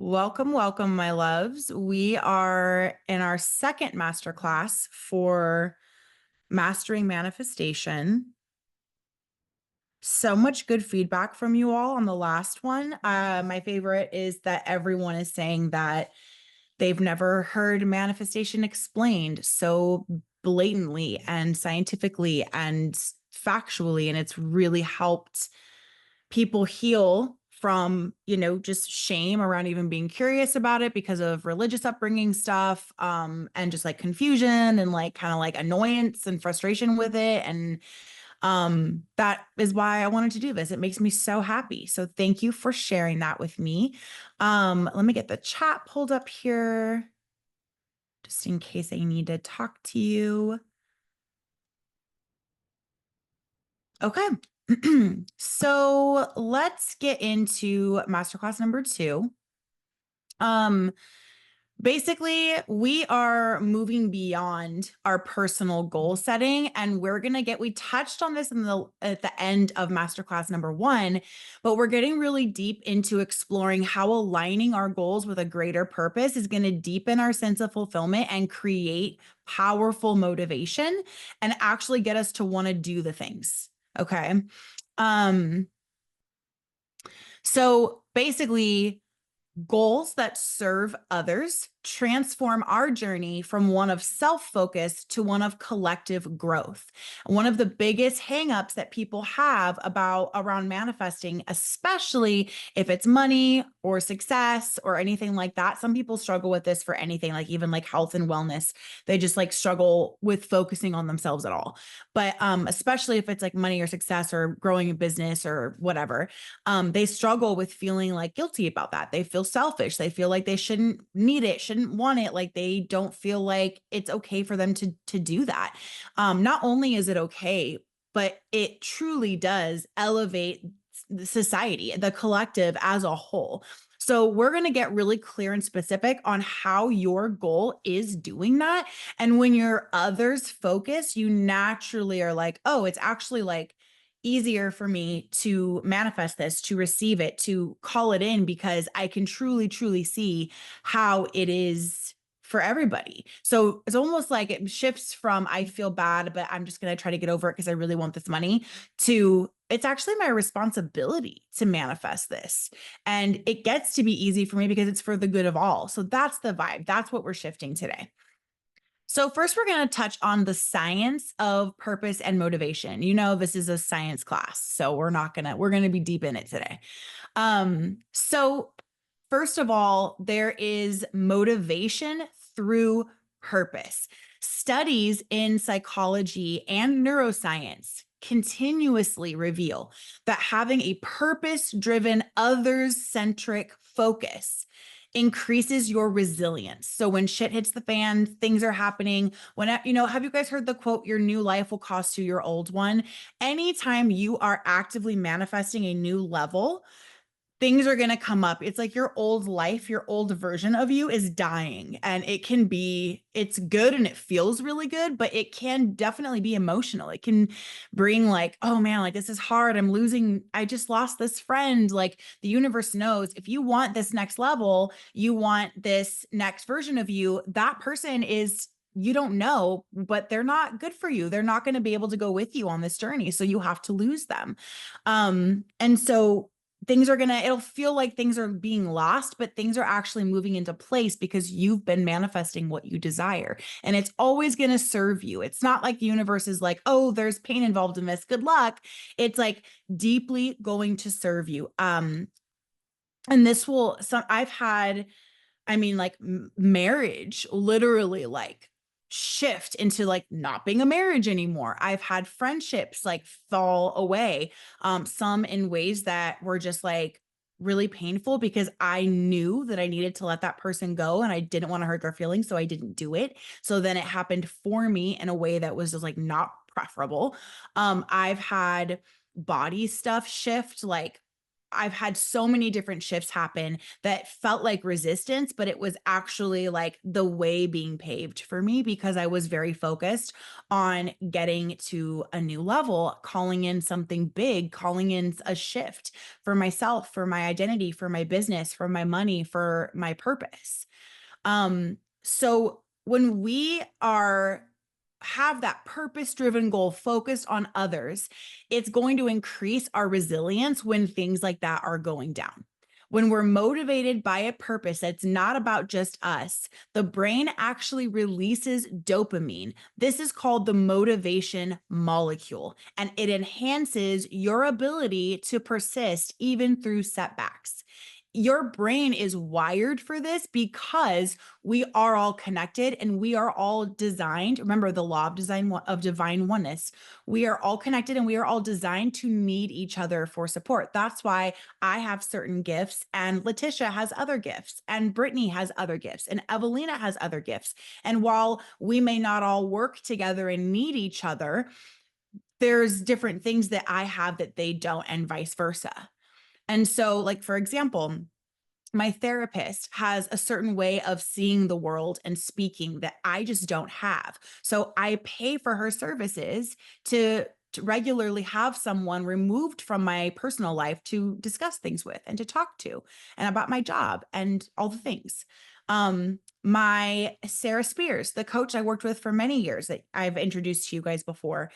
Welcome, welcome, my loves. We are in our second masterclass for mastering manifestation. So much good feedback from you all on the last one. My favorite is that everyone is saying that they've never heard manifestation explained so blatantly and scientifically and factually, and it's really helped people heal from, just shame around even being curious about it because of religious upbringing stuff, and just like confusion and like kind of like annoyance and frustration with it. And that is why I wanted to do this. It makes me so happy. So thank you for sharing that with me. Let me get the chat pulled up here just in case I need to talk to you. Okay. So let's get into masterclass number 2. Um, Basically, we are moving beyond our personal goal setting, and we touched on this at the end of masterclass number 1, but we're getting really deep into exploring how aligning our goals with a greater purpose is going to deepen our sense of fulfillment and create powerful motivation and actually get us to want to do the things. Okay. Um, so basically, goals that serve others transform our journey from one of self-focus to one of collective growth. One of the biggest hangups that people have around manifesting, especially if it's money or success or anything like that. Some people struggle with this for anything, like even like health and wellness. They just like struggle with focusing on themselves at all. But especially if it's like money or success or growing a business or whatever, they struggle with feeling like guilty about that. They feel selfish. They feel like they shouldn't need it, shouldn't want it. Like they don't feel like it's okay for them to do that. Not only is it okay, but it truly does elevate the society, the collective as a whole. So we're going to get really clear and specific on how your goal is doing that. And when you're others focused, you naturally are like, oh, it's actually like easier for me to manifest this, to receive it, to call it in, because I can truly, truly see how it is for everybody. So it's almost like it shifts from I feel bad, but I'm just going to try to get over it because I really want this money, to it's actually my responsibility to manifest this. And it gets to be easy for me because it's for the good of all. So that's the vibe. That's what we're shifting today. So first, we're going to touch on the science of purpose and motivation. This is a science class, so we're going to be deep in it today. So first of all, there is motivation through purpose. Studies in psychology and neuroscience continuously reveal that having a purpose-driven, others-centric focus increases your resilience. So when shit hits the fan, things are happening. Have you guys heard the quote, your new life will cost you your old one? Anytime you are actively manifesting a new level, things are going to come up. It's like your old life, your old version of you is dying, and it's good and it feels really good, but it can definitely be emotional. It can bring like, oh man, like this is hard. I just lost this friend. Like the universe knows if you want this next level, you want this next version of you, that person is, you don't know, but they're not good for you. They're not going to be able to go with you on this journey. So you have to lose them. And so it'll feel like things are being lost, but things are actually moving into place because you've been manifesting what you desire. And it's always going to serve you. It's not like the universe is like, oh, there's pain involved in this. Good luck. It's like deeply going to serve you. And I've had, like marriage literally like shift into like not being a marriage anymore. I've had friendships like fall away, some in ways that were just like really painful because I knew that I needed to let that person go and I didn't want to hurt their feelings, so I didn't do it. So then it happened for me in a way that was just like not preferable. I've had body stuff shift, like I've had so many different shifts happen that felt like resistance, but it was actually like the way being paved for me because I was very focused on getting to a new level, calling in something big, calling in a shift for myself, for my identity, for my business, for my money, for my purpose. So when we are have that purpose driven goal focused on others, it's going to increase our resilience when things like that are going down. When we're motivated by a purpose that's not about just us, the brain actually releases dopamine. This is called the motivation molecule, and it enhances your ability to persist even through setbacks. Your brain is wired for this because we are all connected and we are all designed. Remember the law of design of divine oneness. We are all connected and we are all designed to need each other for support. That's why I have certain gifts and Letitia has other gifts and Brittany has other gifts and Evelina has other gifts. And while we may not all work together and need each other, there's different things that I have that they don't and vice versa. And so, like, for example, my therapist has a certain way of seeing the world and speaking that I just don't have. So I pay for her services to regularly have someone removed from my personal life to discuss things with and to talk to and about my job and all the things. My Sarah Spears, the coach I worked with for many years that I've introduced to you guys before,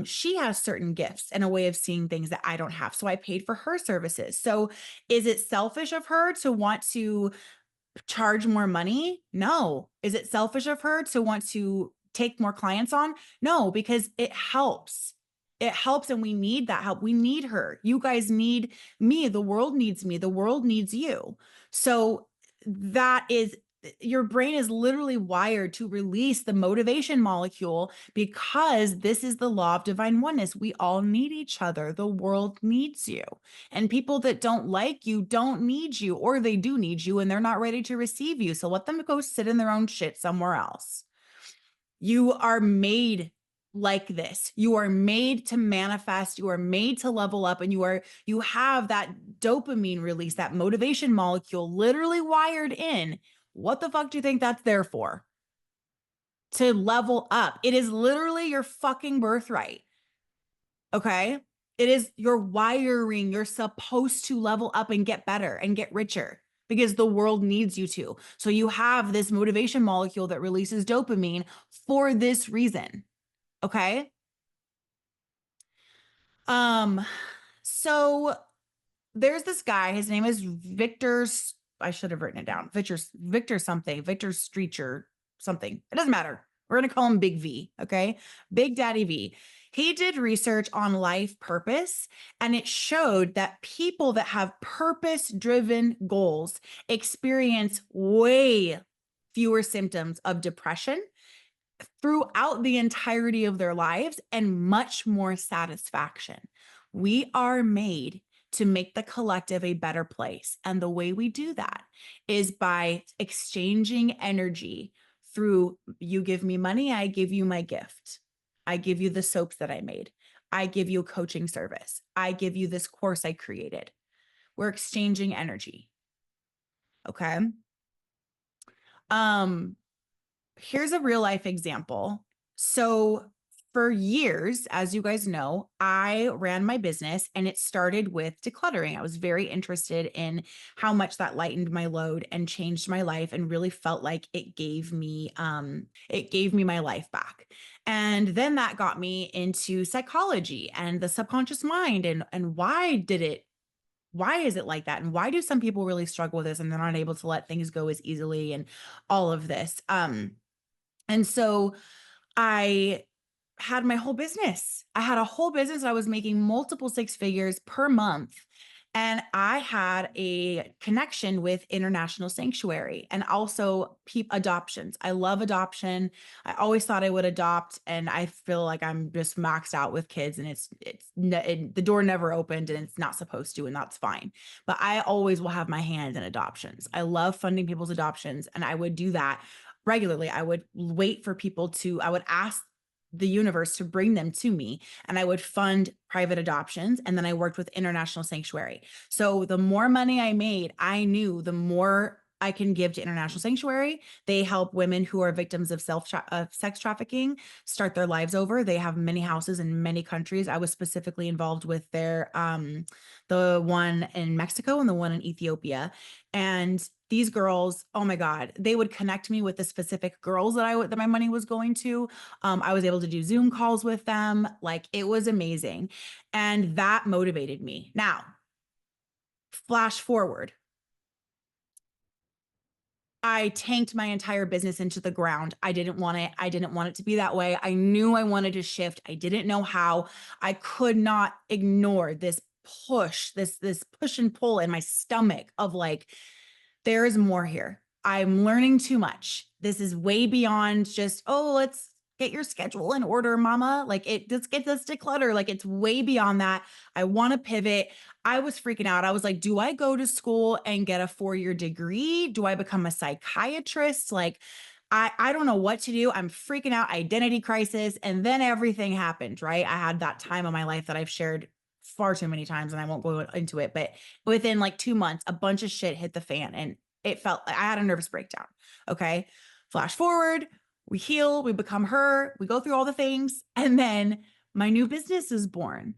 she has certain gifts and a way of seeing things that I don't have. So I paid for her services. So is it selfish of her to want to charge more money? No. Is it selfish of her to want to take more clients on? No, because it helps. It helps and we need that help. We need her. You guys need me. The world needs me. The world needs you. So that is your brain is literally wired to release the motivation molecule because this is the law of divine oneness. We all need each other. The world needs you. And people that don't like you don't need you, or they do need you and they're not ready to receive you. So let them go sit in their own shit somewhere else. You are made like this. You are made to manifest, you are made to level up, and you have that dopamine release, that motivation molecule literally wired in. What the fuck do you think that's there for? To level up. It is literally your fucking birthright. Okay? It is your wiring. You're supposed to level up and get better and get richer because the world needs you to. So you have this motivation molecule that releases dopamine for this reason. Okay? So there's this guy, his name is I should have written it down. Victor something, Victor Streecher something. It doesn't matter. We're going to call him Big V. Okay. Big Daddy V. He did research on life purpose, and it showed that people that have purpose driven goals experience way fewer symptoms of depression throughout the entirety of their lives and much more satisfaction. We are made to make the collective a better place. And the way we do that is by exchanging energy through you give me money, I give you my gift. I give you the soaps that I made. I give you a coaching service. I give you this course I created. We're exchanging energy. Okay. Here's a real life example. So for years, as you guys know, I ran my business and it started with decluttering. I was very interested in how much that lightened my load and changed my life and really felt like it gave me my life back. And then that got me into psychology and the subconscious mind and why is it like that? And why do some people really struggle with this and they're not able to let things go as easily and all of this? And so I had my whole business. I had a whole business. I was making multiple six figures per month. And I had a connection with International Sanctuary and also adoptions. I love adoption. I always thought I would adopt, and I feel like I'm just maxed out with kids, and the door never opened, and it's not supposed to, and that's fine. But I always will have my hand in adoptions. I love funding people's adoptions, and I would do that regularly. I would wait for people I would ask the universe to bring them to me. And I would fund private adoptions. And then I worked with International Sanctuary. So the more money I made, I knew the more I can give to International Sanctuary. They help women who are victims of sex trafficking start their lives over. They have many houses in many countries. I was specifically involved with the one in Mexico and the one in Ethiopia. And these girls, oh my God, they would connect me with the specific girls that my money was going to. I was able to do Zoom calls with them. Like, it was amazing. And that motivated me. Now, flash forward. I tanked my entire business into the ground. I didn't want it. I didn't want it to be that way. I knew I wanted to shift. I didn't know how. I could not ignore this push and pull in my stomach of like, there is more here. I'm learning too much. This is way beyond just, oh, let's get your schedule in order, mama. Like, let's get this declutter. Like, it's way beyond that. I want to pivot. I was freaking out. I was like, do I go to school and get a 4-year degree? Do I become a psychiatrist? Like, I don't know what to do. I'm freaking out, identity crisis. And then everything happened, right? I had that time of my life that I've shared far too many times and I won't go into it, but within like 2 months, a bunch of shit hit the fan and it felt like I had a nervous breakdown. Okay. Flash forward, we heal, we become her, we go through all the things. And then my new business is born.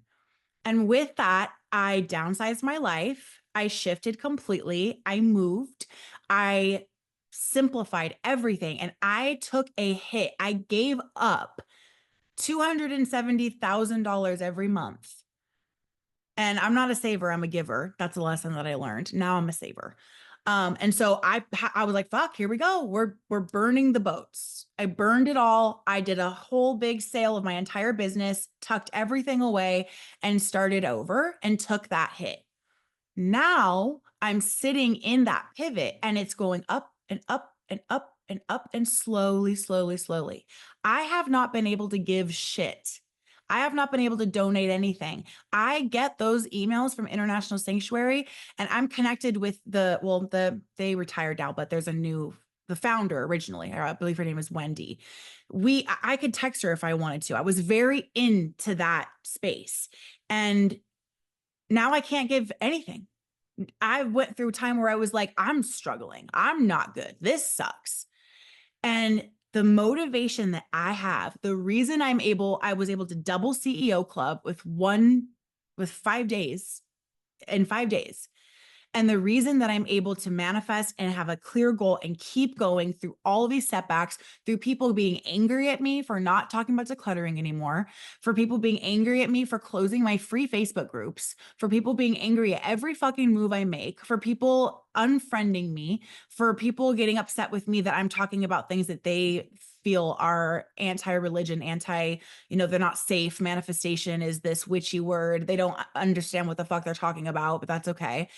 And with that, I downsized my life. I shifted completely. I moved. I simplified everything and I took a hit. I gave up $270,000 every month. And I'm not a saver, I'm a giver. That's a lesson that I learned. Now I'm a saver. And so I was like, fuck, here we go. We're burning the boats. I burned it all. I did a whole big sale of my entire business, tucked everything away and started over and took that hit. Now I'm sitting in that pivot and it's going up and up and up and up and slowly, slowly, slowly. I have not been able to give shit. I have not been able to donate anything. I get those emails from International Sanctuary and I'm connected with they retired now, but there's the founder originally, I believe her name is Wendy. I could text her if I wanted to. I was very into that space. And now I can't give anything. I went through a time where I was like, I'm struggling. I'm not good. This sucks. And the motivation that I have, the reason I was able to double CEO Club with 5 days in 5 days. And the reason that I'm able to manifest and have a clear goal and keep going through all of these setbacks, through people being angry at me for not talking about decluttering anymore, for people being angry at me for closing my free Facebook groups, for people being angry at every fucking move I make, for people unfriending me, for people getting upset with me that I'm talking about things that they feel are anti-religion, they're not safe. Manifestation is this witchy word. They don't understand what the fuck they're talking about, but that's okay.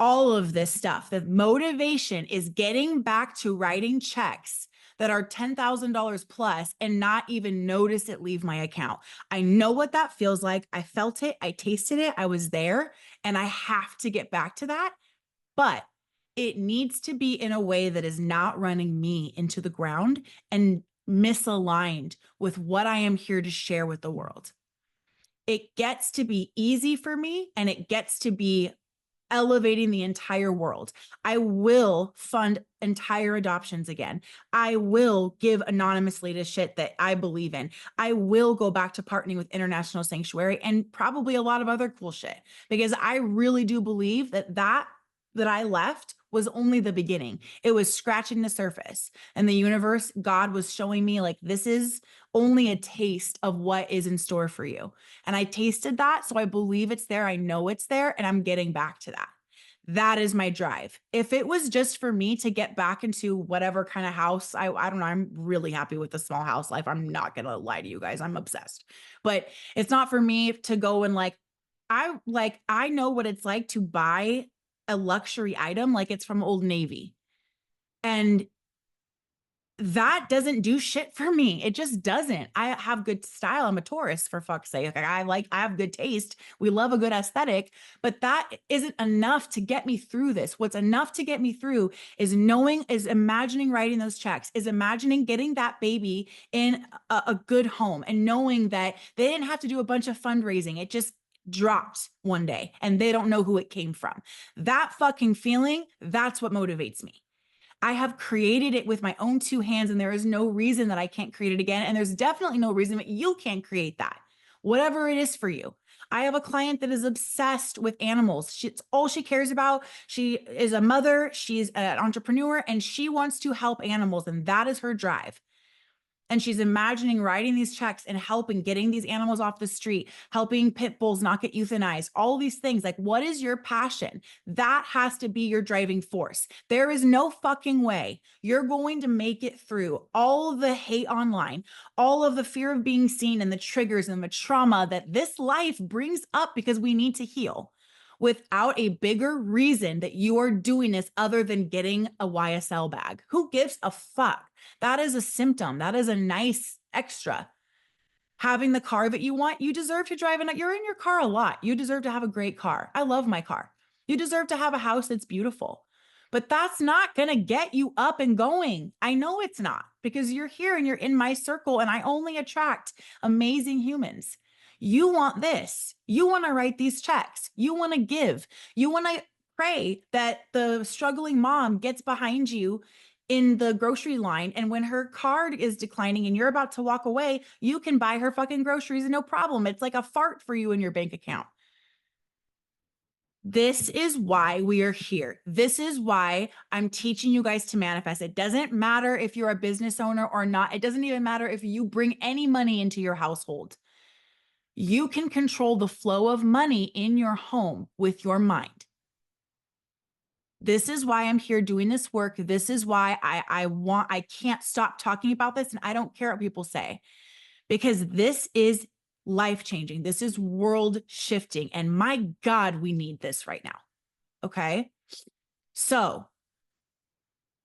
All of this stuff. The motivation is getting back to writing checks that are $10,000 plus and not even notice it leave my account. I know what that feels like. I felt it. I tasted it. I was there and I have to get back to that. But it needs to be in a way that is not running me into the ground and misaligned with what I am here to share with the world. It gets to be easy for me and it gets to be elevating the entire world. I will fund entire adoptions again. I will give anonymously to shit that I believe in. I will go back to partnering with International Sanctuary and probably a lot of other cool shit because I really do believe that I left was only the beginning. It was scratching the surface and the universe, God was showing me like, this is only a taste of what is in store for you. And I tasted that. So I believe it's there. I know it's there and I'm getting back to that. That is my drive. If it was just for me to get back into whatever kind of house, I don't know. I'm really happy with the small house life. I'm not going to lie to you guys. I'm obsessed, but it's not for me to go and I know what it's like to buy a luxury item like it's from Old Navy. And that doesn't do shit for me. It just doesn't. I have good style. I'm a Taurus, for fuck's sake. I have good taste. We love a good aesthetic, but that isn't enough to get me through this. What's enough to get me through is imagining writing those checks, is imagining getting that baby in a good home and knowing that they didn't have to do a bunch of fundraising. It just dropped one day and they don't know who it came from. That fucking feeling, that's what motivates me. I have created it with my own two hands, and there is no reason that I can't create it again. And there's definitely no reason that you can't create that, whatever it is for you. I have a client that is obsessed with animals. It's all she cares about. She is a mother, she's an entrepreneur, and she wants to help animals. And that is her drive. And she's imagining writing these checks and helping getting these animals off the street, helping pit bulls not get euthanized, all these things. Like, what is your passion? That has to be your driving force. There is no fucking way you're going to make it through all of the hate online, all of the fear of being seen and the triggers and the trauma that this life brings up because we need to heal without a bigger reason that you are doing this other than getting a YSL bag. Who gives a fuck? That is a symptom. That is a nice extra. Having the car that you want, you deserve to drive in. You're in your car a lot. You deserve to have a great car. I love my car. You deserve to have a house that's beautiful. But that's not going to get you up and going. I know it's not, because you're here and you're in my circle and I only attract amazing humans. You want this. You want to write these checks. You want to give. You want to pray that the struggling mom gets behind you in the grocery line. And when her card is declining and you're about to walk away, you can buy her fucking groceries, no problem. It's like a fart for you in your bank account. This is why we are here. This is why I'm teaching you guys to manifest. It doesn't matter if you're a business owner or not. It doesn't even matter if you bring any money into your household. You can control the flow of money in your home with your mind. This is why I'm here doing this work. This is why I can't stop talking about this. And I don't care what people say, because this is life-changing. This is world shifting. And my God, we need this right now. Okay. So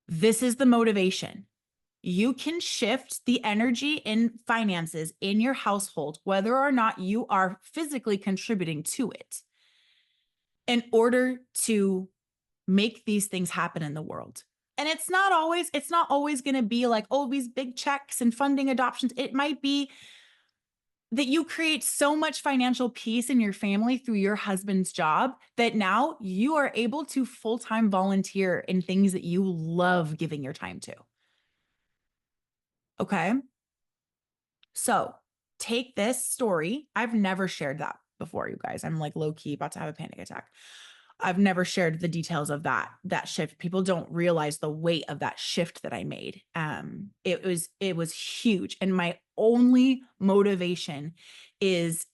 this is the motivation. You can shift the energy in finances in your household, whether or not you are physically contributing to it, in order to make these things happen in the world. And it's not always going to be like, oh, these big checks and funding adoptions. It might be that you create so much financial peace in your family through your husband's job that now you are able to full-time volunteer in things that you love giving your time to. Okay. So take this story. I've never shared that before, you guys. I'm like low-key about to have a panic attack. I've never shared the details of that shift. People don't realize the weight of that shift that I made. It was huge. And my only motivation is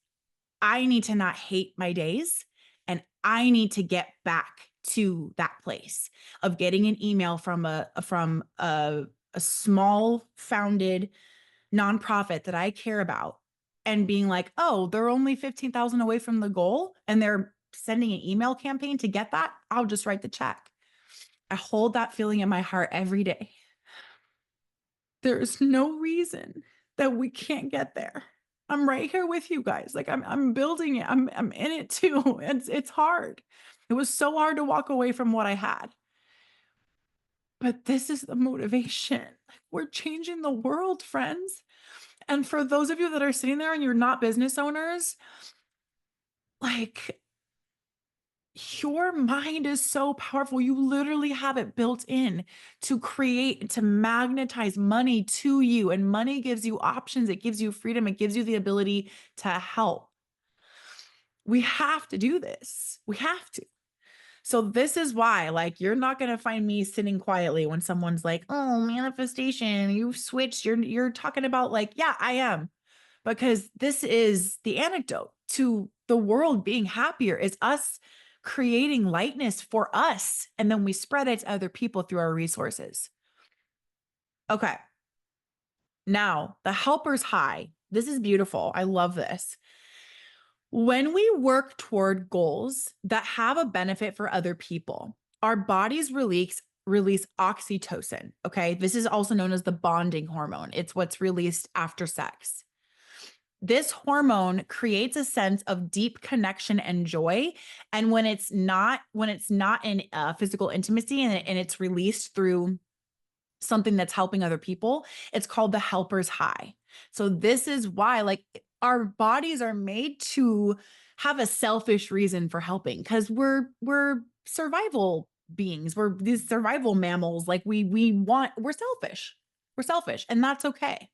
I need to not hate my days, and I need to get back to that place of getting an email from a small founded nonprofit that I care about and being like, oh, they're only 15,000 away from the goal and they're sending an email campaign to get that. I'll just write the check. I hold that feeling in my heart every day. There is no reason that we can't get there. I'm right here with you guys. Like I'm building it. I'm in it too. It's hard. It was so hard to walk away from what I had. But this is the motivation. Like, we're changing the world, friends. And for those of you that are sitting there and you're not business owners, like, your mind is so powerful. You literally have it built in to create, to magnetize money to you. And money gives you options. It gives you freedom. It gives you the ability to help. We have to do this. We have to. So this is why, like, you're not going to find me sitting quietly when someone's like, oh, manifestation, you've switched. You're talking about, like, yeah, I am. Because this is the antidote to the world being happier, is us creating lightness for us. And then we spread it to other people through our resources. Okay. Now, the helper's high. This is beautiful. I love this. When we work toward goals that have a benefit for other people, our bodies release oxytocin. Okay. This is also known as the bonding hormone. It's what's released after sex. This hormone creates a sense of deep connection and joy. And when it's not in physical intimacy and it's released through something that's helping other people, it's called the helper's high. So this is why, like, our bodies are made to have a selfish reason for helping, because we're survival beings. We're these survival mammals. Like we're selfish. We're selfish, and that's okay.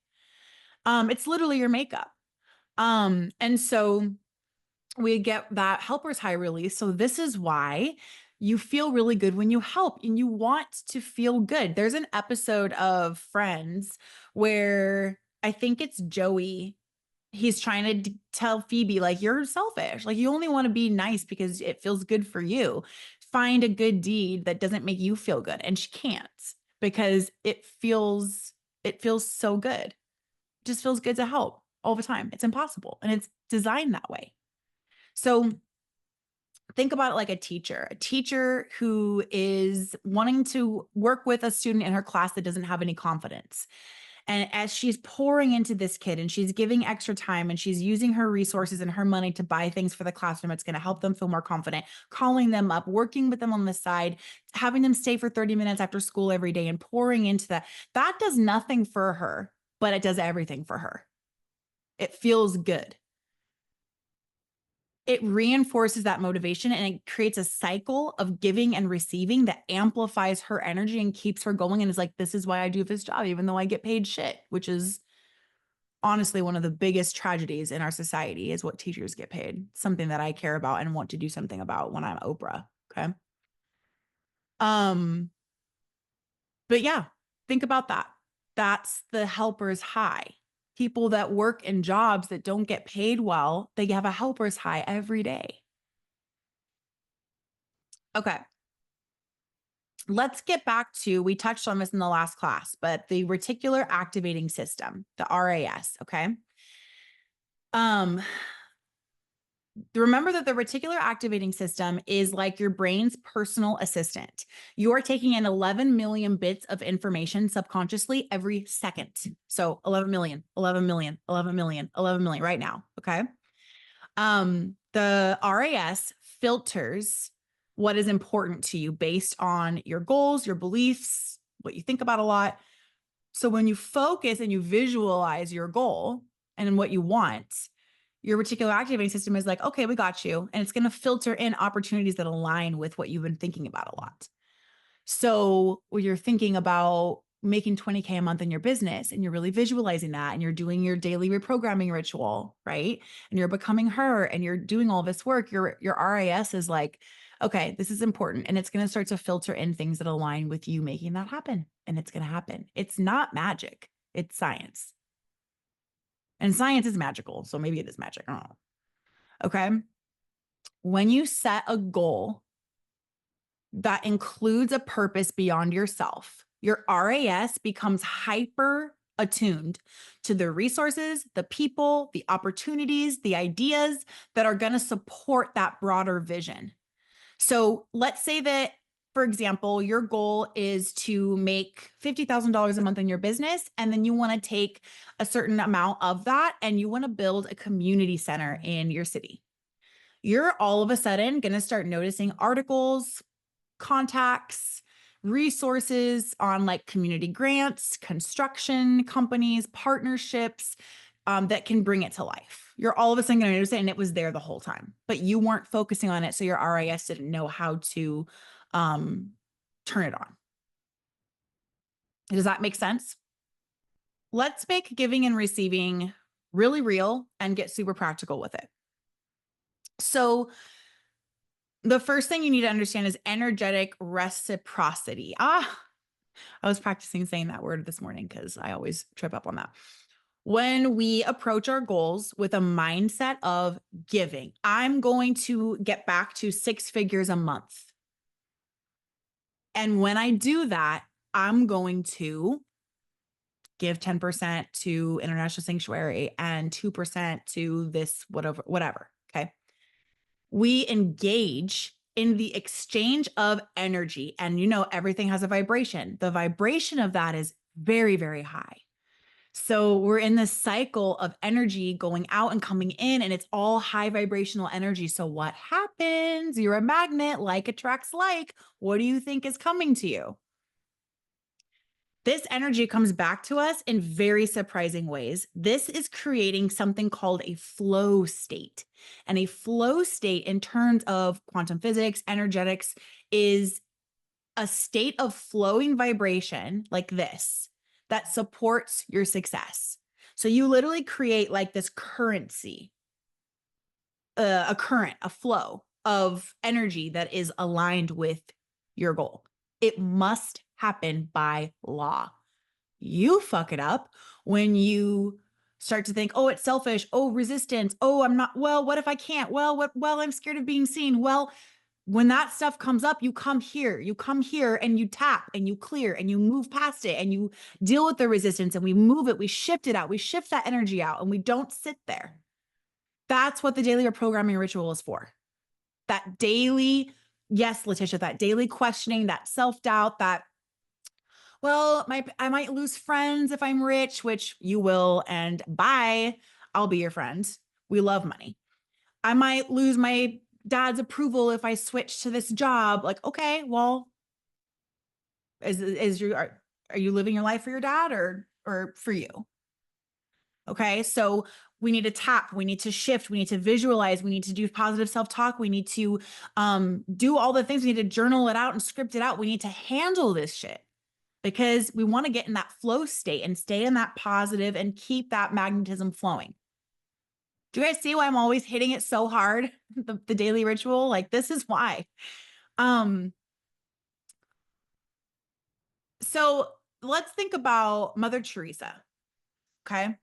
It's literally your makeup. And so we get that helper's high release. So this is why you feel really good when you help and you want to feel good. There's an episode of Friends where I think it's Joey. He's trying to tell Phoebe, like, you're selfish. Like, you only want to be nice because it feels good for you. Find a good deed that doesn't make you feel good. And she can't, because it feels so good. It just feels good to help all the time. It's impossible. And it's designed that way. So think about it like a teacher who is wanting to work with a student in her class that doesn't have any confidence. And as she's pouring into this kid and she's giving extra time and she's using her resources and her money to buy things for the classroom, it's going to help them feel more confident, calling them up, working with them on the side, having them stay for 30 minutes after school every day and pouring into that does nothing for her, but it does everything for her. It feels good. It reinforces that motivation and it creates a cycle of giving and receiving that amplifies her energy and keeps her going. And is like, this is why I do this job, even though I get paid shit, which is honestly one of the biggest tragedies in our society, is what teachers get paid. Something that I care about and want to do something about when I'm Oprah. Okay. But yeah, think about that. That's the helper's high. People that work in jobs that don't get paid well, they have a helper's high every day. Okay. Let's get back to, we touched on this in the last class, but the reticular activating system, the RAS. Okay. Remember that the reticular activating system is like your brain's personal assistant. You're taking in 11 million bits of information subconsciously every second. So 11 million, 11 million, 11 million, 11 million right now. Okay. The RAS filters what is important to you based on your goals, your beliefs, what you think about a lot. So when you focus and you visualize your goal and what you want, your reticular activating system is like, okay, we got you. And it's going to filter in opportunities that align with what you've been thinking about a lot. So when you're thinking about making 20K a month in your business and you're really visualizing that and you're doing your daily reprogramming ritual, right? And you're becoming her and you're doing all this work, your RAS is like, okay, this is important. And it's going to start to filter in things that align with you making that happen. And it's going to happen. It's not magic. It's science. And science is magical. So maybe it is magic. I don't know. Okay. When you set a goal that includes a purpose beyond yourself, your RAS becomes hyper attuned to the resources, the people, the opportunities, the ideas that are going to support that broader vision. So let's say that, for example, your goal is to make $50,000 a month in your business, and then you want to take a certain amount of that and you want to build a community center in your city. You're all of a sudden going to start noticing articles, contacts, resources on like community grants, construction companies, partnerships that can bring it to life. You're all of a sudden going to notice it, and it was there the whole time, but you weren't focusing on it. So your RAS didn't know how to turn it on. Does that make sense? Let's make giving and receiving really real and get super practical with it. So the first thing you need to understand is energetic reciprocity. I was practicing saying that word this morning because I always trip up on that. When we approach our goals with a mindset of giving, I'm going to get back to 6 figures a month. And when I do that, I'm going to give 10% to International Sanctuary and 2% to this, whatever. Okay. We engage in the exchange of energy. And everything has a vibration. The vibration of that is very, very high. So we're in this cycle of energy going out and coming in, and it's all high vibrational energy. So what happens? You're a magnet, like attracts like. What do you think is coming to you? This energy comes back to us in very surprising ways. This is creating something called a flow state. And a flow state, in terms of quantum physics, energetics, is a state of flowing vibration like this that supports your success. So you literally create like this currency, a current, a flow of energy that is aligned with your goal. It must happen by law. You fuck it up when you start to think, oh, it's selfish. Oh, resistance. Oh, I'm not, well, what if I can't? Well, I'm scared of being seen. Well, when that stuff comes up, you come here and you tap and you clear and you move past it and you deal with the resistance and we move it, we shift it out, we shift that energy out and we don't sit there. That's what the daily reprogramming ritual is for. That daily, yes, Letitia, that daily questioning, that self-doubt, that, well, I might lose friends if I'm rich, which you will, and bye, I'll be your friend. We love money. I might lose my dad's approval if I switch to this job. Like, okay, well, are you living your life for your dad or for you? Okay, so we need to tap, we need to shift, we need to visualize, we need to do positive self-talk, we need to do all the things, we need to journal it out and script it out. We need to handle this shit because we want to get in that flow state and stay in that positive and keep that magnetism flowing. Do you guys see why I'm always hitting it so hard? The daily ritual, like this is why. So let's think about Mother Teresa. Okay.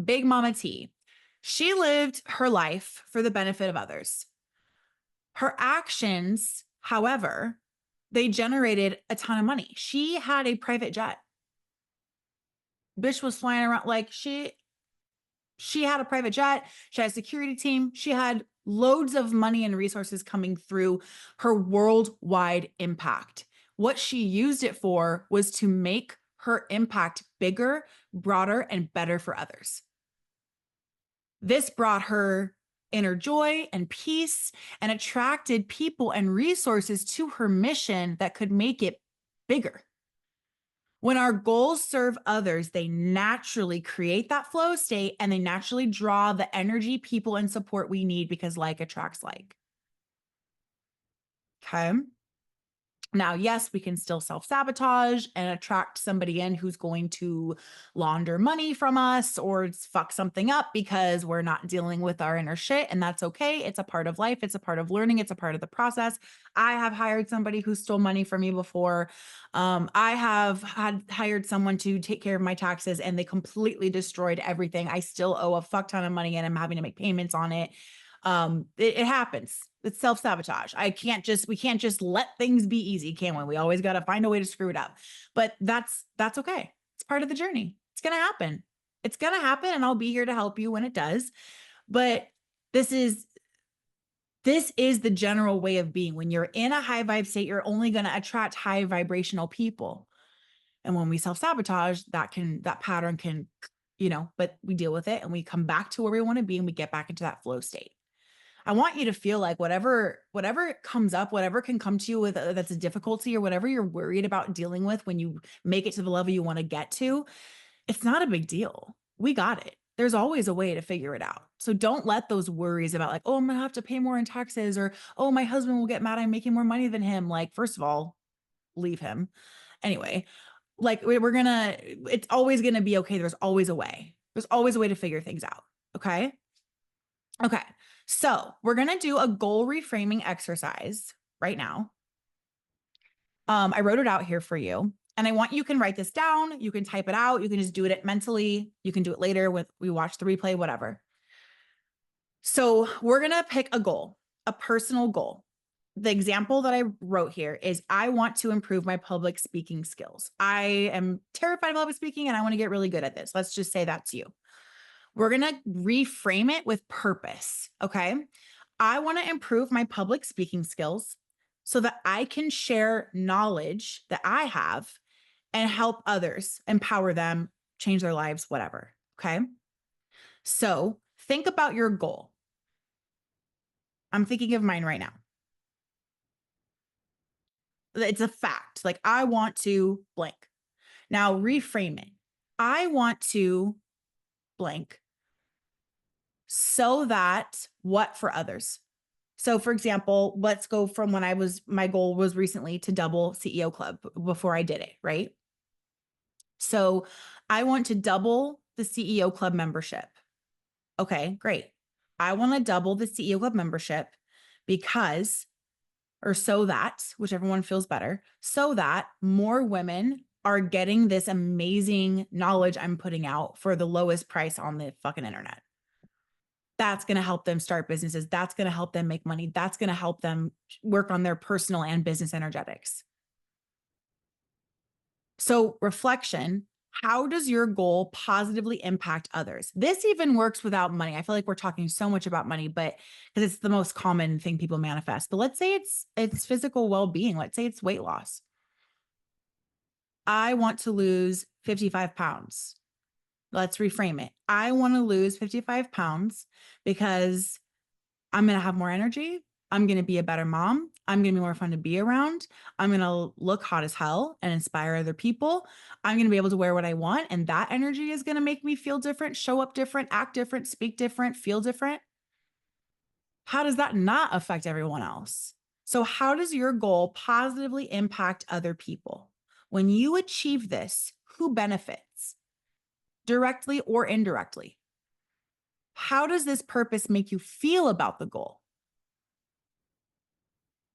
Big Mama T. She lived her life for the benefit of others. Her actions, however, they generated a ton of money. She had a private jet. Bitch was flying around like she had a private jet. She had a security team. She had loads of money and resources coming through her worldwide impact. What she used it for was to make her impact bigger, broader, and better for others. This brought her inner joy and peace and attracted people and resources to her mission that could make it bigger. When our goals serve others, they naturally create that flow state and they naturally draw the energy, people, and support we need because like attracts like. Okay. Now, yes, we can still self-sabotage and attract somebody in who's going to launder money from us or fuck something up because we're not dealing with our inner shit. And that's okay. It's a part of life. It's a part of learning. It's a part of the process. I have hired somebody who stole money from me before. I have hired someone to take care of my taxes and they completely destroyed everything. I still owe a fuck ton of money and I'm having to make payments on it. It happens. It's self-sabotage. We can't just let things be easy, can we? We always got to find a way to screw it up. But that's okay. It's part of the journey. It's going to happen. It's going to happen and I'll be here to help you when it does. But this is the general way of being. When you're in a high vibe state, you're only going to attract high vibrational people. And when we self-sabotage, that pattern can, but we deal with it and we come back to where we want to be and we get back into that flow state. I want you to feel like whatever comes up, whatever can come to you with that's a difficulty or whatever you're worried about dealing with when you make it to the level you want to get to, it's not a big deal. We got it. There's always a way to figure it out. So don't let those worries about like, oh, I'm going to have to pay more in taxes or, oh, my husband will get mad I'm making more money than him. Like, first of all, leave him. Anyway, like it's always going to be okay. There's always a way. There's always a way to figure things out. Okay. Okay. So we're going to do a goal reframing exercise right now. I wrote it out here for you and I want you can write this down. You can type it out. You can just do it mentally. You can do it later we watch the replay, whatever. So we're going to pick a goal, a personal goal. The example that I wrote here is I want to improve my public speaking skills. I am terrified of public speaking and I want to get really good at this. Let's just say that's you. We're going to reframe it with purpose. Okay. I want to improve my public speaking skills so that I can share knowledge that I have and help others, empower them, change their lives, whatever. Okay. So think about your goal. I'm thinking of mine right now. It's a fact. Like, I want to blank. Now reframe it. I want to blank so that what for others? So, for example, let's go from when my goal was recently to double CEO Club before I did it, right? So, I want to double the CEO Club membership. Okay, great. I want to double the CEO Club membership because, or so that, whichever one feels better, so that more women are getting this amazing knowledge I'm putting out for the lowest price on the fucking internet. That's going to help them start businesses. That's going to help them make money. That's going to help them work on their personal and business energetics. So, reflection, how does your goal positively impact others? This even works without money. I feel like we're talking so much about money, but because it's the most common thing people manifest. But let's say it's physical well-being. Let's say it's weight loss. I want to lose 55 pounds. Let's reframe it. I want to lose 55 pounds because I'm going to have more energy. I'm going to be a better mom. I'm going to be more fun to be around. I'm going to look hot as hell and inspire other people. I'm going to be able to wear what I want. And that energy is going to make me feel different, show up different, act different, speak different, feel different. How does that not affect everyone else? So, how does your goal positively impact other people? When you achieve this, who benefits directly or indirectly? How does this purpose make you feel about the goal?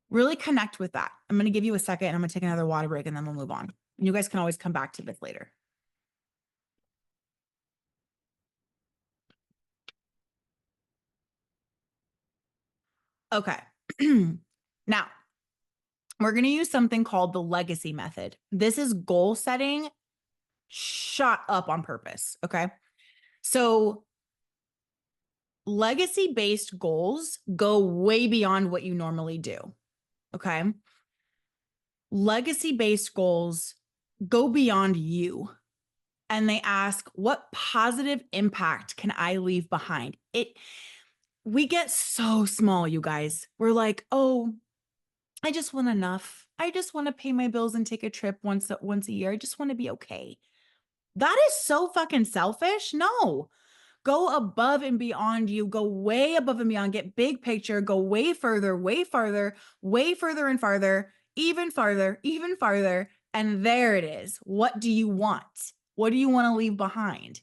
Really connect with that. I'm going to give you a second and I'm going to take another water break and then we'll move on. And you guys can always come back to this later. Okay. Now, we're going to use something called the legacy method. This is goal setting shot up on purpose. Okay. So, legacy based goals go way beyond what you normally do. Okay. Legacy based goals go beyond you and they ask, what positive impact can I leave behind? We get so small, you guys. We're like, oh, I just want enough. I just want to pay my bills and take a trip once a year. I just want to be okay. That is so fucking selfish. No. Go above and beyond you. Go way above and beyond. Get big picture. Go way further, way farther, way further and farther, even farther, even farther. And there it is. What do you want? What do you want to leave behind?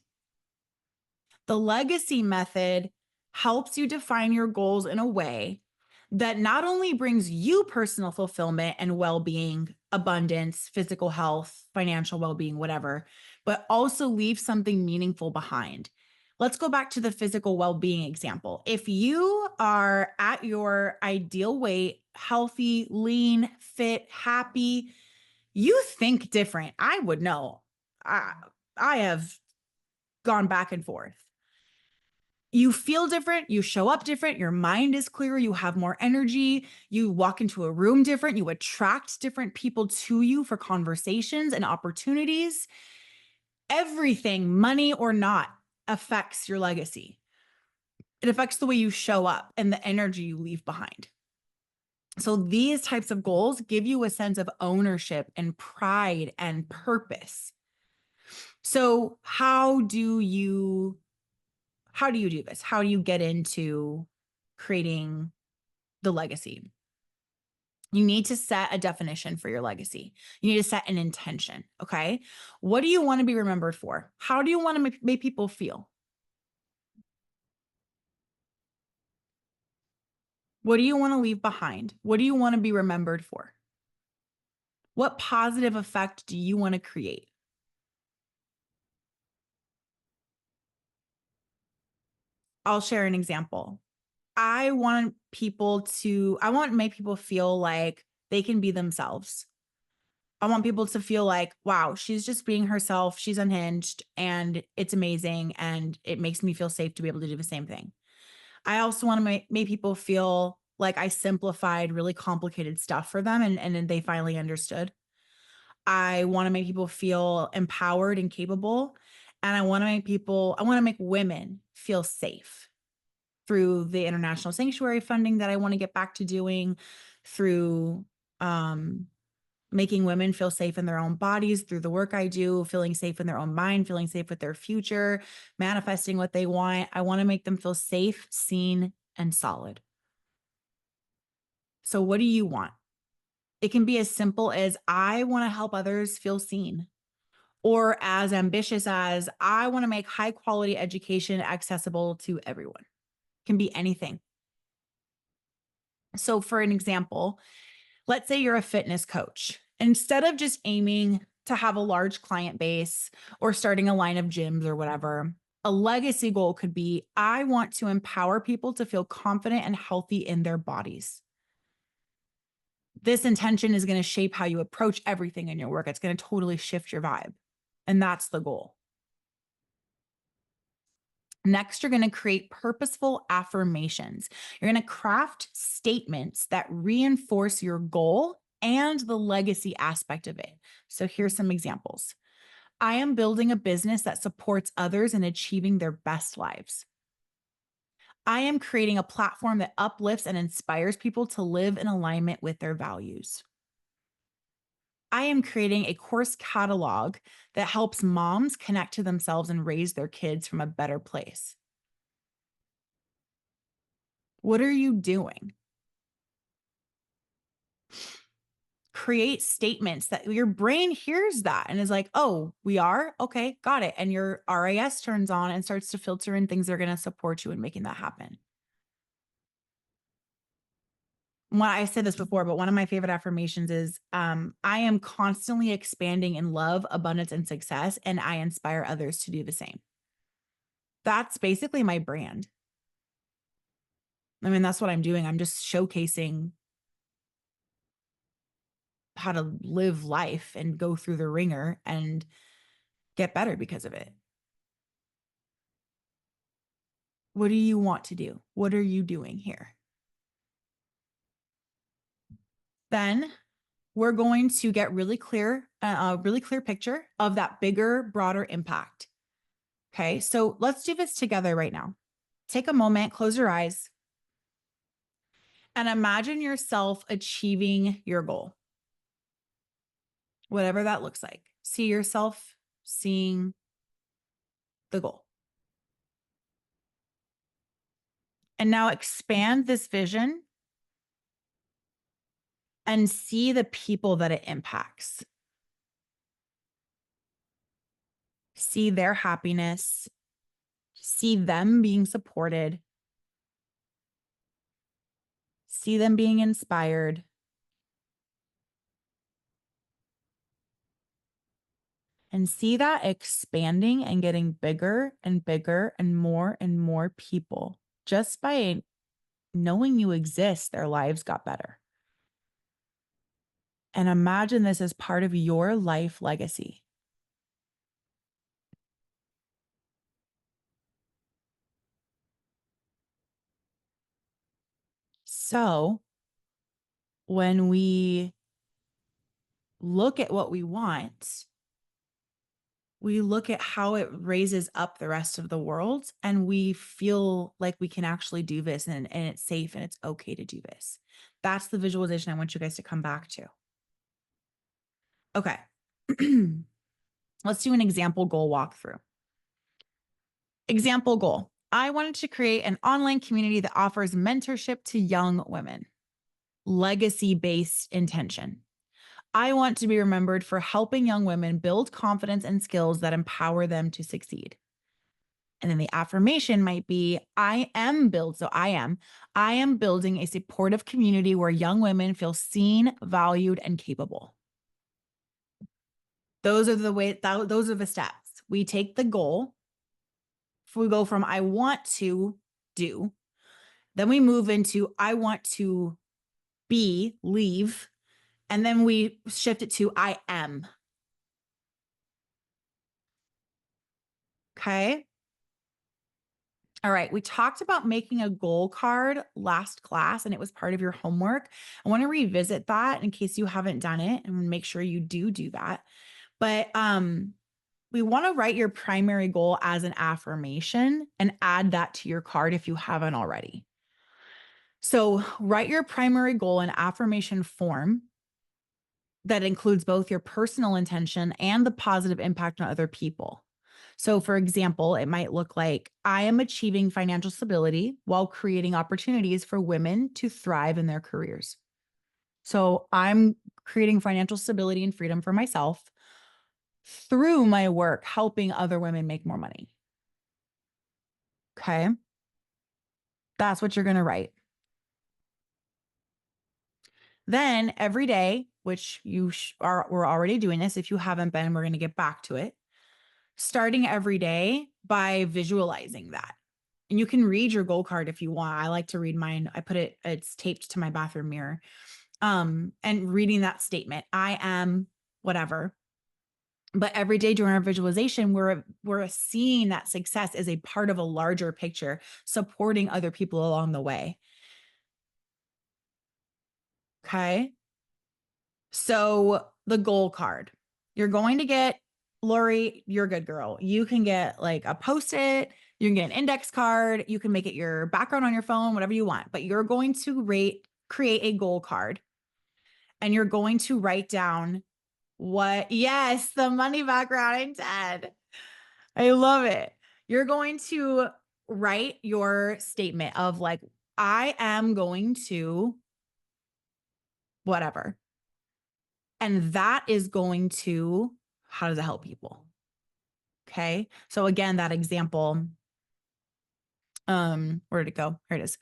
The legacy method helps you define your goals in a way that not only brings you personal fulfillment and well-being, abundance, physical health, financial well-being, whatever, but also leave something meaningful behind. Let's go back to the physical well-being example. If you are at your ideal weight, healthy, lean, fit, happy, you think different. I would know. I have gone back and forth. You feel different, you show up different, your mind is clearer, you have more energy, you walk into a room different, you attract different people to you for conversations and opportunities. Everything, money or not, affects your legacy. It affects the way you show up and the energy you leave behind. So these types of goals give you a sense of ownership and pride and purpose. So how do you do this? How do you get into creating the legacy? You need to set a definition for your legacy. You need to set an intention. Okay. What do you want to be remembered for? How do you want to make people feel? What do you want to leave behind? What do you want to be remembered for? What positive effect do you want to create? I'll share an example. I want to make people feel like they can be themselves. I want people to feel like, wow, she's just being herself. She's unhinged and it's amazing. And it makes me feel safe to be able to do the same thing. I also want to make people feel like I simplified really complicated stuff for them and then they finally understood. I want to make people feel empowered and capable. And I want to make women feel safe through the international sanctuary funding that I want to get back to doing, through um, making women feel safe in their own bodies through the work I do, feeling safe in their own mind, feeling safe with their future, manifesting what they want. I want to make them feel safe, seen, and solid. So, what do you want? It can be as simple as I want to help others feel seen, or as ambitious as I want to make high quality education accessible to everyone. It can be anything. So, for an example, let's say you're a fitness coach. Instead of just aiming to have a large client base or starting a line of gyms or whatever, a legacy goal could be I want to empower people to feel confident and healthy in their bodies. This intention is going to shape how you approach everything in your work. It's going to totally shift your vibe. And that's the goal. Next, you're going to create purposeful affirmations. You're going to craft statements that reinforce your goal and the legacy aspect of it. So here's some examples. I am building a business that supports others in achieving their best lives. I am creating a platform that uplifts and inspires people to live in alignment with their values. I am creating a course catalog that helps moms connect to themselves and raise their kids from a better place. What are you doing? Create statements that your brain hears that and is like, oh, we are? Okay, got it. And your RAS turns on and starts to filter in things that are going to support you in making that happen. Well, I said this before, but one of my favorite affirmations is I am constantly expanding in love, abundance, and success, and I inspire others to do the same. That's basically my brand. I mean, that's what I'm doing. I'm just showcasing how to live life and go through the ringer and get better because of it. What do you want to do? What are you doing here? Then we're going to get really clear, a really clear picture of that bigger, broader impact. Okay, so let's do this together right now. Take a moment, close your eyes, and imagine yourself achieving your goal, whatever that looks like. See yourself seeing the goal. And now expand this vision and see the people that it impacts. See their happiness, see them being supported, see them being inspired, and see that expanding and getting bigger and bigger and more people. Just by knowing you exist, their lives got better. And imagine this as part of your life legacy. So when we look at what we want, we look at how it raises up the rest of the world and we feel like we can actually do this and it's safe and it's okay to do this. That's the visualization I want you guys to come back to. Okay. Let's do an example goal walkthrough. Example goal. I wanted to create an online community that offers mentorship to young women. Legacy-based intention. I want to be remembered for helping young women build confidence and skills that empower them to succeed. And then the affirmation might be, I am building a supportive community where young women feel seen, valued, and capable. Those are the steps. We take the goal. We go from I want to do, then we move into I want to leave, and then we shift it to I am. Okay. All right, we talked about making a goal card last class and it was part of your homework. I want to revisit that in case you haven't done it and make sure you do that. But we want to write your primary goal as an affirmation and add that to your card if you haven't already. So, write your primary goal in affirmation form that includes both your personal intention and the positive impact on other people. So, for example, it might look like I am achieving financial stability while creating opportunities for women to thrive in their careers. So, I'm creating financial stability and freedom for myself through my work, helping other women make more money. Okay. That's what you're going to write. Then every day, which we're already doing this. If you haven't been, we're going to get back to it. Starting every day by visualizing that. And you can read your goal card if you want. I like to read mine. It's taped to my bathroom mirror. And reading that statement, I am whatever. But every day during our visualization, we're seeing that success as a part of a larger picture, supporting other people along the way. Okay. So the goal card, you're going to get, Lori, you're a good girl. You can get like a post-it, you can get an index card, you can make it your background on your phone, whatever you want, but you're going to create a goal card and you're going to write down yes, the money background instead. I love it. You're going to write your statement of like, I am going to whatever. And that is going to, how does it help people? Okay. So again, that example, where did it go? Here it is.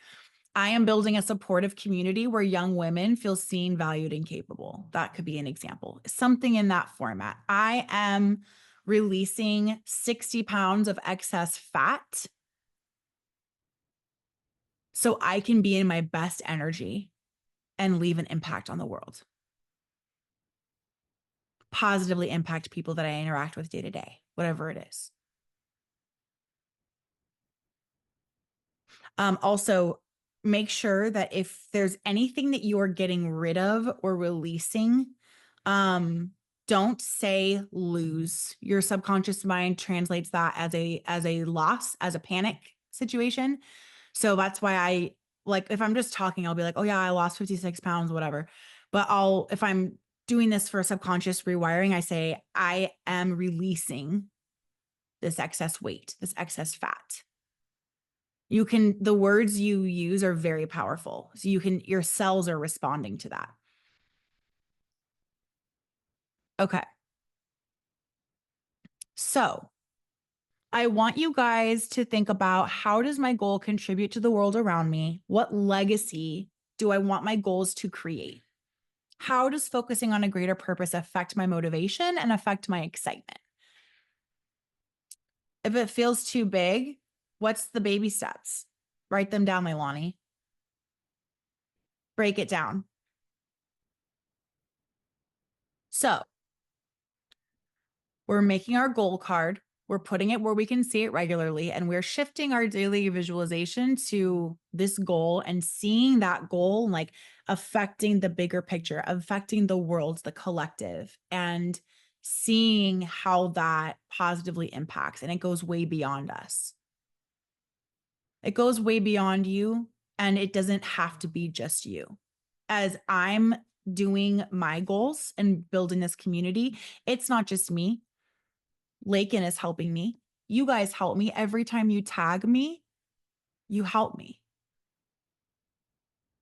I am building a supportive community where young women feel seen, valued, and capable. That could be an example. Something in that format. I am releasing 60 pounds of excess fat so I can be in my best energy and leave an impact on the world. Positively impact people that I interact with day to day, whatever it is. Also, make sure that if there's anything that you are getting rid of or releasing, don't say lose. Your subconscious mind translates that as a loss, as a panic situation. So that's why I like, if I'm just talking, I'll be like, oh yeah, I lost 56 pounds, whatever. But if I'm doing this for subconscious rewiring, I say, I am releasing this excess weight, this excess fat. The words you use are very powerful. So your cells are responding to that. Okay. So I want you guys to think about, how does my goal contribute to the world around me? What legacy do I want my goals to create? How does focusing on a greater purpose affect my motivation and affect my excitement? If it feels too big, what's the baby steps? Write them down, Leilani. Break it down. So we're making our goal card. We're putting it where we can see it regularly, and we're shifting our daily visualization to this goal and seeing that goal like affecting the bigger picture, affecting the world, the collective, and seeing how that positively impacts. And it goes way beyond us. It goes way beyond you, and it doesn't have to be just you. As I'm doing my goals and building this community, it's not just me. Lakin is helping me. You guys help me. Every time you tag me, you help me.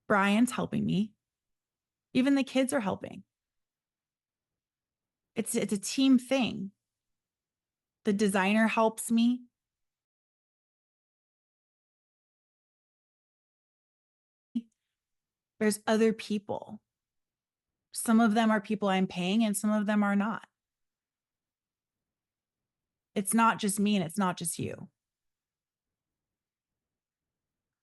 Brian's helping me. Even the kids are helping. It's a team thing. The designer helps me. There's other people. Some of them are people I'm paying and some of them are not. It's not just me and it's not just you.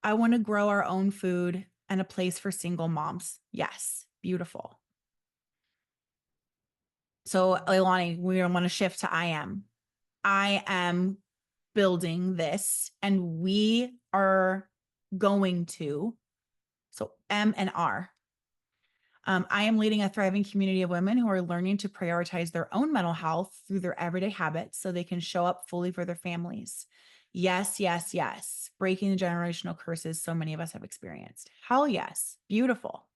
I want to grow our own food and a place for single moms. Yes, beautiful. So, Leilani, we want to shift to I am. I am building this, and we are going to, so M and R. I am leading a thriving community of women who are learning to prioritize their own mental health through their everyday habits so they can show up fully for their families. Yes, yes, yes. Breaking the generational curses so many of us have experienced. Hell yes. Beautiful.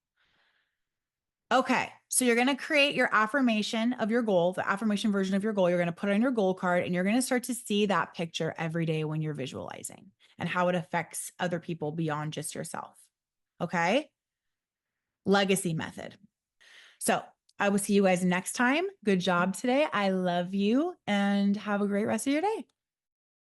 Okay, so you're going to create your affirmation of your goal, the affirmation version of your goal. You're going to put it on your goal card, and you're going to start to see that picture every day when you're visualizing and how it affects other people beyond just yourself. Okay? Legacy method. So I will see you guys next time. Good job today. I love you, and have a great rest of your day.